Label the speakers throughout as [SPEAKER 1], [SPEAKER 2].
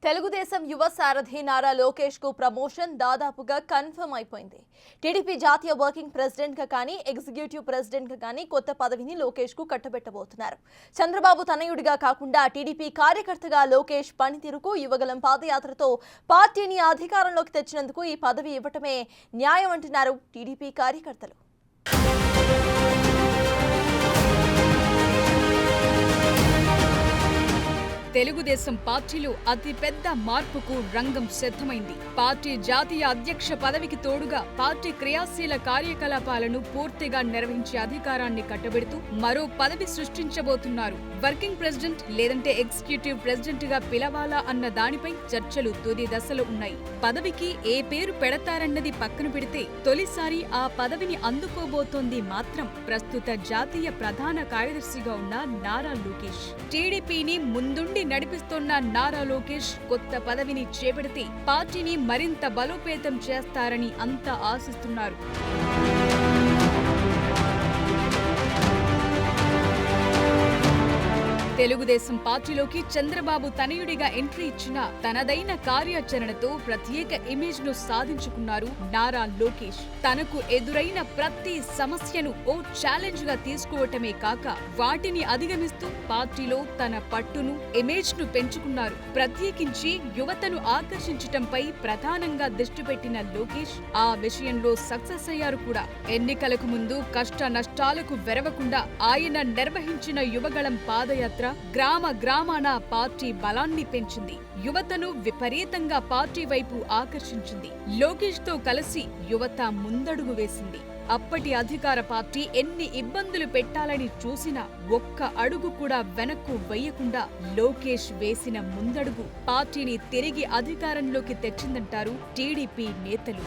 [SPEAKER 1] తెలుగుదేశం యువ సారథి నారా లోకేష్ కు ప్రమోషన్ దాదాపుగా కన్ఫర్మ్ అయిపోయింది. టీడీపీ జాతీయ వర్కింగ్ ప్రెసిడెంట్ గా కానీ ఎగ్జిక్యూటివ్ ప్రెసిడెంట్ గా కానీ కొత్త పదవిని లోకేష్ కు కట్టబెట్టబోతున్నారు. చంద్రబాబు తనయుడిగా కాకుండా టీడీపీ కార్యకర్తగా లోకేష్ పనితీరుకు యువగలం పాదయాత్రతో పార్టీని అధికారంలోకి తెచ్చినందుకు ఈ పదవి ఇవ్వటమే న్యాయం అంటున్నారు టీడీపీ కార్యకర్తలు.
[SPEAKER 2] తెలుగుదేశం పార్టీలో అతిపెద్ద మార్పుకు రంగం సిద్ధమైంది. పార్టీ జాతీయ అధ్యక్ష పదవికి తోడుగా పార్టీ క్రియాశీల కార్యకలాపాలను పూర్తిగా నిర్వహించే అధికారాన్ని కట్టబెడుతూ మరో పదవి సృష్టించబోతున్నారు. వర్కింగ్ ప్రెసిడెంట్ లేదంటే ఎగ్జిక్యూటివ్ ప్రెసిడెంట్ గా పిలవాలా అన్న దానిపై చర్చలు తుది దశలో ఉన్నాయి. పదవికి ఏ పేరు పెడతారన్నది పక్కన పెడితే తొలిసారి ఆ పదవిని అందుకోబోతోంది మాత్రం ప్రస్తుత జాతీయ ప్రధాన కార్యదర్శిగా ఉన్న నారా లోకేష్. టీడీపీని ముందుండి నడిపిస్తున్న నారా లోకేష్ కొత్త పదవిని చేపడితే పార్టీని మరింత బలోపేతం చేస్తారని అంతా ఆశిస్తున్నారు. తెలుగుదేశం పార్టీలోకి చంద్రబాబు తనయుడిగా ఎంట్రీ ఇచ్చిన తనదైన కార్యాచరణతో ప్రత్యేక ఇమేజ్ ను సాధించుకున్నారు నారా లోకేష్. తనకు ఎదురైన ప్రతి సమస్యను ఓ ఛాలెంజ్ గా తీసుకోవటమే కాక వాటిని అధిగమిస్తూ పార్టీలో తన పట్టును ఇమేజ్ ను పెంచుకున్నారు. ప్రత్యేకించి యువతను ఆకర్షించటంపై ప్రధానంగా దృష్టి పెట్టిన లోకేష్ ఆ విషయంలో సక్సెస్ అయ్యారు కూడా. ఎన్నికలకు ముందు కష్ట నష్టాలకు వెరవకుండా ఆయన నిర్వహించిన యువగళం పాదయాత్ర గ్రామ గ్రామాన పార్టీ బలాన్ని పెంచింది. యువతను విపరీతంగా పార్టీ వైపు ఆకర్షించింది. లోకేష్ తో కలిసి యువత ముందడుగు వేసింది. అప్పటి అధికార పార్టీ ఎన్ని ఇబ్బందులు పెట్టాలని చూసినా ఒక్క అడుగు కూడా వెనక్కు వేయకుండా లోకేష్ వేసిన ముందడుగు పార్టీని తిరిగి అధికారంలోకి తెచ్చిందంటారు టీడీపీ నేతలు.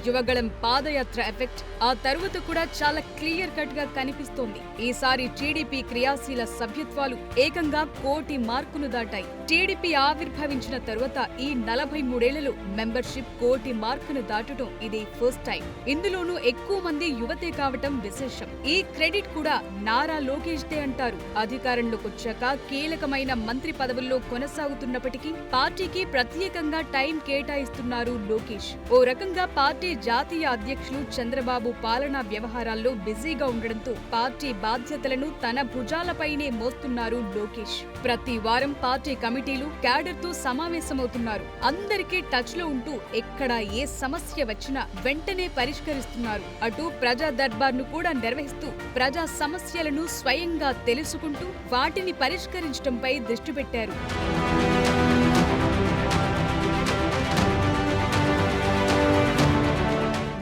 [SPEAKER 2] యువగళం పాదయాత్ర ఎఫెక్ట్ ఆ తరువాత కూడా చాలా క్లియర్ కట్ గా కనిపిస్తోంది. ఈసారి టీడీపీ క్రియాశీల సభ్యత్వాలు ఏకంగా 1 కోటి మార్కును దాటాయి. టీడీపీ ఆవిర్భవించిన తరువాత ఈ 43 ఏళ్లలో మెంబర్షిప్ 1 కోటి మార్కును దాటడం ఇది ఫస్ట్ టైం. ఇందులోనూ ఎక్కువ మంది యువతే కావటం విశేషం. ఈ క్రెడిట్ కూడా నారా లోకేష్ దే అంటారు. అధికారంలోకి వచ్చాక కీలకమైన మంత్రి పదవుల్లో కొనసాగుతున్నప్పటికీ పార్టీకి ప్రత్యేకంగా టైం కేటాయిస్తున్నారు లోకేష్. ఓ రకంగా పార్టీ జాతీయ అధ్యక్షులు చంద్రబాబు పాలనా వ్యవహారాల్లో బిజీగా ఉండడంతో పార్టీ బాధ్యతలను తన భుజాలపైనే మోస్తున్నారు లోకేష్. ప్రతి వారం పార్టీ కమిటీలు క్యాడర్ తో సమావేశమవుతున్నారు. అందరికీ టచ్ లో ఉంటూ ఎక్కడ ఏ సమస్య వచ్చినా వెంటనే పరిష్కరిస్తున్నారు. అటు ప్రజా దర్బార్ ను కూడా నిర్వహిస్తూ ప్రజా సమస్యలను స్వయంగా తెలుసుకుంటూ వాటిని పరిష్కరించడంపై దృష్టి పెట్టారు.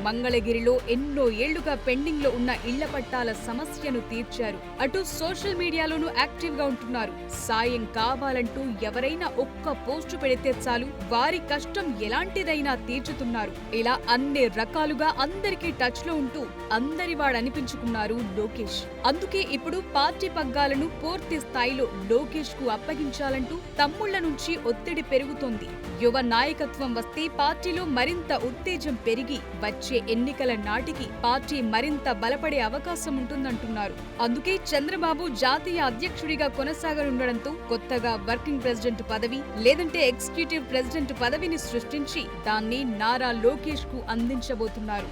[SPEAKER 2] మంగళగిరిలో ఎన్నో ఏళ్లుగా పెండింగ్ లో ఉన్న ఇళ్ల పట్టాల సమస్యను తీర్చారు. అటు సోషల్ మీడియాలోనూ యాక్టివ్ గా ఉంటున్నారు. సాయం కావాలంటూ ఎవరైనా ఒక్క పోస్టు పెడితే చాలు వారి కష్టం ఎలాంటిదైనా తీర్చుతున్నారు. ఇలా అన్ని రకాలుగా అందరికీ టచ్ లో ఉంటూ అందరివాడనిపించుకున్నారు లోకేష్. అందుకే ఇప్పుడు పార్టీ పగ్గాలను పూర్తి స్థాయిలో లోకేష్ కు అప్పగించాలంటూ తమ్ముళ్ల నుంచి ఒత్తిడి పెరుగుతోంది. యువ నాయకత్వం వస్తే పార్టీలో మరింత ఉత్తేజం పెరిగి వచ్చే ఎన్నికల నాటికి పార్టీ మరింత బలపడే అవకాశం ఉంటుందంటున్నారు. అందుకే చంద్రబాబు జాతీయ అధ్యక్షుడిగా కొనసాగనుండడంతో కొత్తగా వర్కింగ్ ప్రెసిడెంట్ పదవి లేదంటే ఎగ్జిక్యూటివ్ ప్రెసిడెంట్ పదవిని సృష్టించి దాన్ని నారా లోకేష్ కు అందించబోతున్నారు.